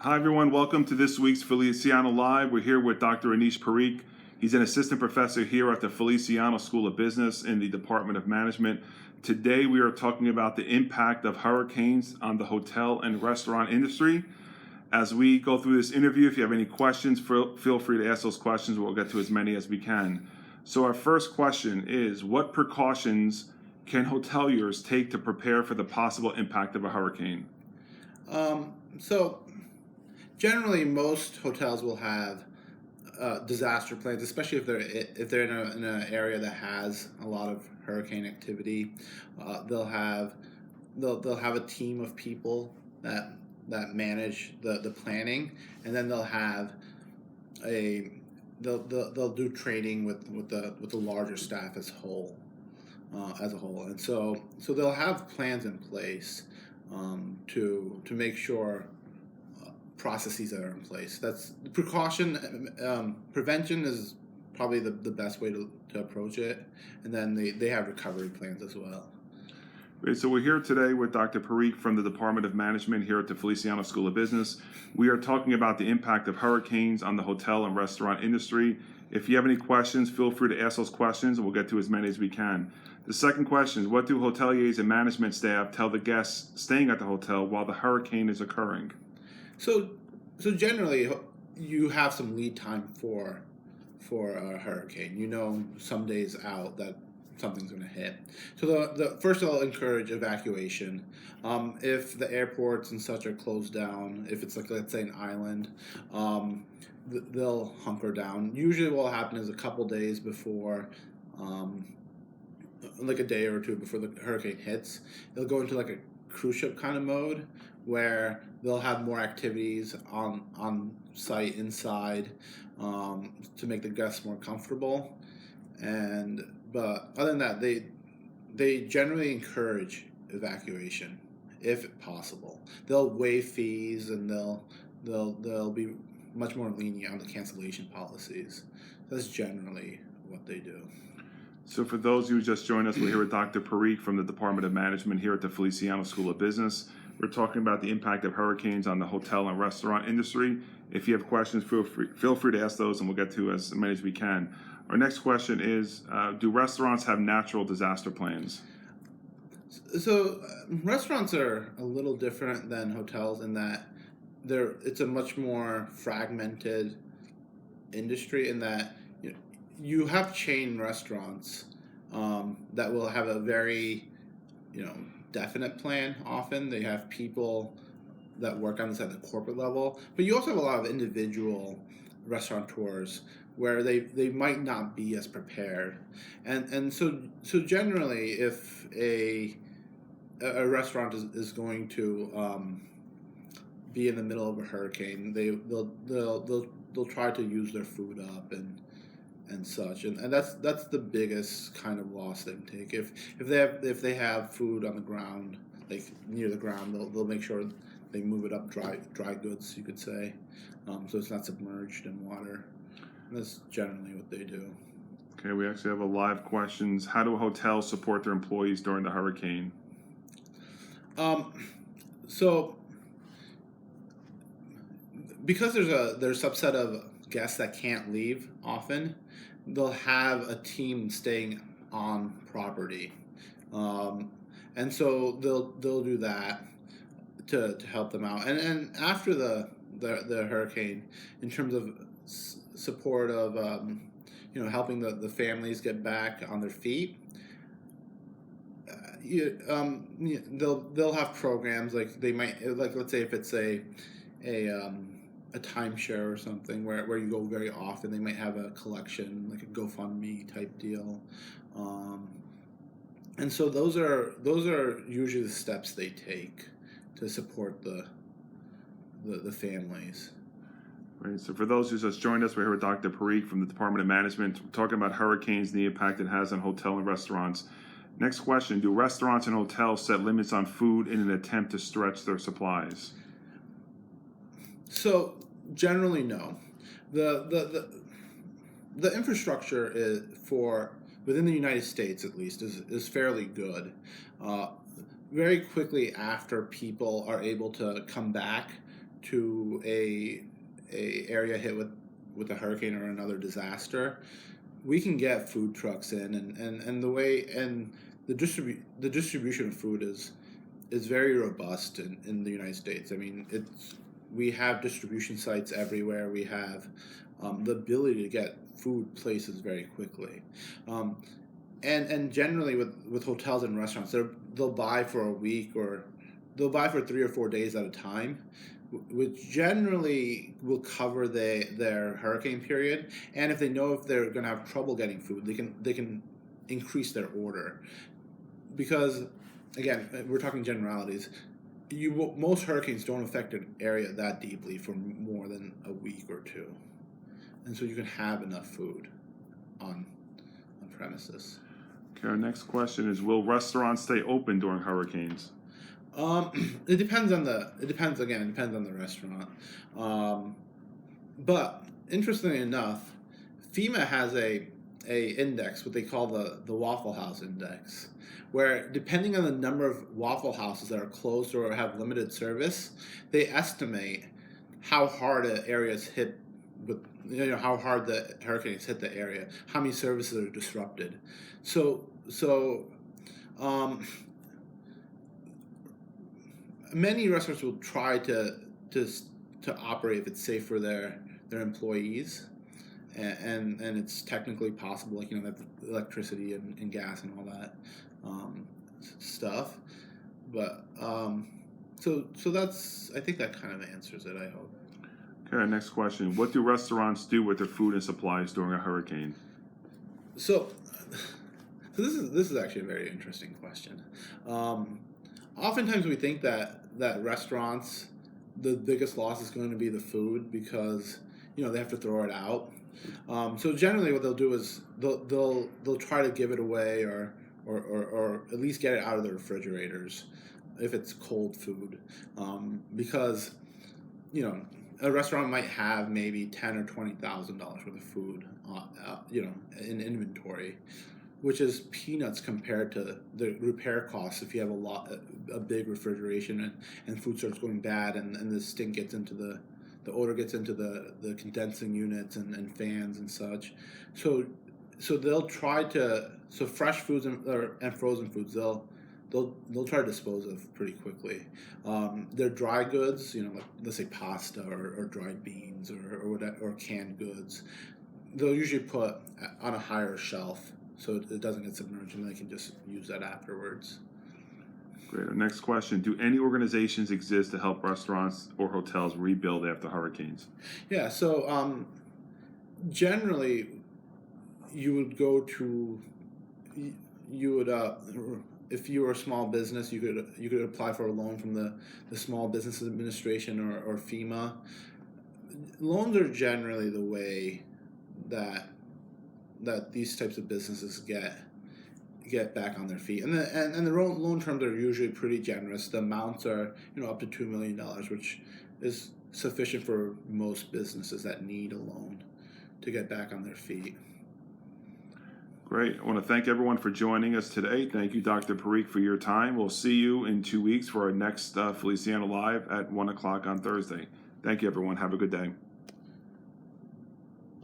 Hi, everyone. Welcome to this week's Feliciano Live. We're here with Dr. Anish Parikh. He's an assistant professor here at the Feliciano School of Business in the Department of Management. Today, we are talking about the impact of hurricanes on the hotel and restaurant industry. As we go through this interview, if you have any questions, feel free to ask those questions. We'll get to as many as we can. So our first question is, what precautions can hoteliers take to prepare for the possible impact of a hurricane? So generally, most hotels will have disaster plans, especially if they're in an area that has a lot of hurricane activity. They'll have a team of people that manage the planning, and then a they'll do training with the larger staff as a whole, and so they'll have plans in place to make sure processes that are in place. That's precaution. Prevention is probably the best way to approach it, and then they have recovery plans as well. Great. So we're here today with Dr. Parikh from the Department of Management here at the Feliciano School of Business. We are talking about the impact of hurricanes on the hotel and restaurant industry. If you have any questions, feel free to ask those questions and we'll get to as many as we can. The second question is, what do hoteliers and management staff tell the guests staying at the hotel while the hurricane is occurring? So so generally, you have some lead time for a hurricane. You know, some days out that something's going to hit. So the first, I'll encourage evacuation. If the airports and such are closed down, if it's like, let's say, an island, they'll hunker down. Usually, what will happen is a couple days before, like a day or two before the hurricane hits, they'll go into like a cruise ship kind of mode where they'll have more activities on site inside, to make the guests more comfortable. But other than that, they generally encourage evacuation if possible. They'll waive fees, and they'll be much more lenient on the cancellation policies. That's generally what they do. So for those who just joined us, we're here with Dr. Parikh from the Department of Management here at the Feliciano School of Business. We're talking about the impact of hurricanes on the hotel and restaurant industry. If you have questions, feel free to ask those and we'll get to as many as we can. Our next question is, do restaurants have natural disaster plans? So restaurants are a little different than hotels in that it's a much more fragmented industry, in that you have chain restaurants that will have a very definite plan. Often they have people that work on this at the corporate level, but you also have a lot of individual restaurateurs where they might not be as prepared, and so generally, if a restaurant is going to be in the middle of a hurricane, they'll try to use their food up and such, and that's the biggest kind of loss they can take. If they have food on the ground, like near the ground, they'll make sure they move it up dry goods, you could say, so it's not submerged in water. And that's generally what they do. Okay, we actually have a live questions. How do hotels support their employees during the hurricane? So because there's a subset of guests that can't leave often, they'll have a team staying on property, and so they'll do that to help them out. And after the hurricane, in terms of support of helping the families get back on their feet, they'll have programs, like they might, like, let's say if it's a timeshare or something where you go very often, they might have a collection, like a GoFundMe type deal, and so those are usually the steps they take to support the families. Right. So for those who just joined us, we're here with Dr. Parikh from the Department of Management. We're talking about hurricanes and the impact it has on hotel and restaurants. Next question, do restaurants and hotels set limits on food in an attempt to stretch their supplies? So generally, no. The infrastructure for within the United States, at least, is fairly good. Very quickly after people are able to come back to a area hit with a hurricane or another disaster, we can get food trucks in, and the distribution of food is very robust in the United States. I mean, we have distribution sites everywhere. We have the ability to get food places very quickly. And generally with hotels and restaurants, they'll buy for a week, or they'll buy for 3 or 4 days at a time, which generally will cover their hurricane period. And if they know if they're going to have trouble getting food, they can increase their order. Because again, we're talking generalities. Most hurricanes don't affect an area that deeply for more than a week or two, and so you can have enough food on premises. Okay, our next question is: will restaurants stay open during hurricanes? It depends on the restaurant. But interestingly enough, FEMA has a index, what they call the Waffle House index, where depending on the number of Waffle Houses that are closed or have limited service, they estimate how hard an area is hit with, how hard the hurricanes hit the area, how many services are disrupted. So many restaurants will try to operate if it's safe for their employees, and it's technically possible, like that electricity and gas and all that stuff. But so that's, I think that kind of answers it, I hope. Okay, our next question: what do restaurants do with their food and supplies during a hurricane? So this is actually a very interesting question. Oftentimes we think that restaurants, the biggest loss is going to be the food, because they have to throw it out. So generally what they'll do is they'll try to give it away, or at least get it out of the refrigerators if it's cold food, because a restaurant might have maybe $10,000 or $20,000 worth of food in inventory, which is peanuts compared to the repair costs if you have a big refrigeration and food starts going bad, and the stink gets into the odor gets into the condensing units and fans and such. So they'll try to, fresh foods and frozen foods they'll try to dispose of pretty quickly. Their dry goods, like, let's say pasta or dried beans or canned goods, they'll usually put on a higher shelf so it doesn't get submerged, and they can just use that afterwards. Great. Our next question: do any organizations exist to help restaurants or hotels rebuild after hurricanes? Yeah, so generally you would if you were a small business, you could apply for a loan from the Small Business Administration or FEMA. Loans are generally the way that these types of businesses get back on their feet, and the loan terms are usually pretty generous. The amounts are up to $2 million, which is sufficient for most businesses that need a loan to get back on their feet. Great. I want to thank everyone for joining us today. Thank you, Dr. Parikh, for your time. We'll see you in 2 weeks for our next Feliciano Live at 1 o'clock on Thursday. Thank you, everyone. Have a good day.